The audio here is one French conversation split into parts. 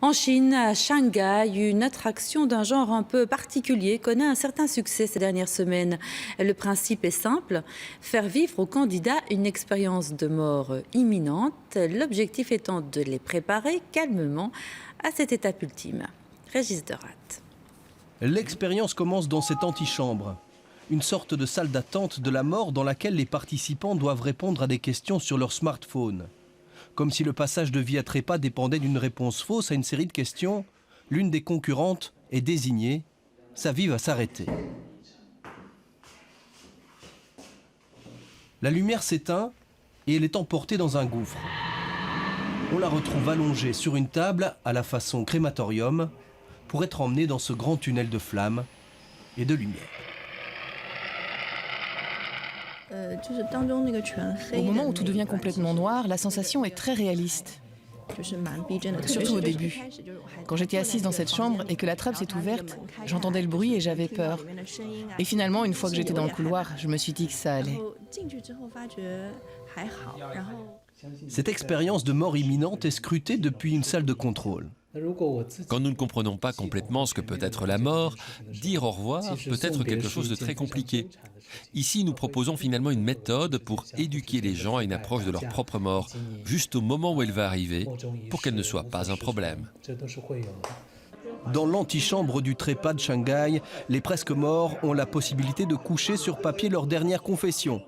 En Chine, à Shanghai, une attraction d'un genre un peu particulier connaît un certain succès ces dernières semaines. Le principe est simple, faire vivre aux candidats une expérience de mort imminente, l'objectif étant de les préparer calmement à cette étape ultime. Régis Derat. L'expérience commence dans cette antichambre, une sorte de salle d'attente de la mort dans laquelle les participants doivent répondre à des questions sur leur smartphone. Comme si le passage de vie à trépas dépendait d'une réponse fausse à une série de questions, l'une des concurrentes est désignée, sa vie va s'arrêter. La lumière s'éteint et elle est emportée dans un gouffre. On la retrouve allongée sur une table à la façon crématorium pour être emmenée dans ce grand tunnel de flammes et de lumière. Au moment où tout devient complètement noir, la sensation est très réaliste. Surtout au début. Quand j'étais assise dans cette chambre et que la trappe s'est ouverte, j'entendais le bruit et j'avais peur. Et finalement, une fois que j'étais dans le couloir, je me suis dit que ça allait. Cette expérience de mort imminente est scrutée depuis une salle de contrôle. Quand nous ne comprenons pas complètement ce que peut être la mort, dire au revoir peut être quelque chose de très compliqué. Ici, nous proposons finalement une méthode pour éduquer les gens à une approche de leur propre mort, juste au moment où elle va arriver, pour qu'elle ne soit pas un problème. Dans l'antichambre du trépas de Shanghai, les presque morts ont la possibilité de coucher sur papier leur dernière confession.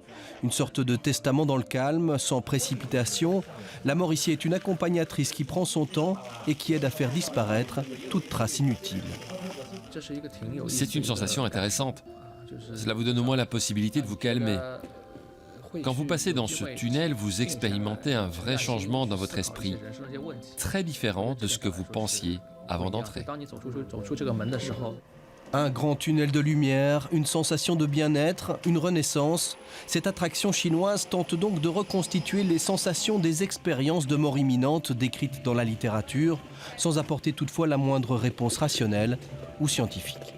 Une sorte de testament dans le calme, sans précipitation. La mort ici est une accompagnatrice qui prend son temps et qui aide à faire disparaître toute trace inutile. C'est une sensation intéressante. Cela vous donne au moins la possibilité de vous calmer. Quand vous passez dans ce tunnel, vous expérimentez un vrai changement dans votre esprit, très différent de ce que vous pensiez avant d'entrer. Un grand tunnel de lumière, une sensation de bien-être, une renaissance. Cette attraction chinoise tente donc de reconstituer les sensations des expériences de mort imminente décrites dans la littérature, sans apporter toutefois la moindre réponse rationnelle ou scientifique.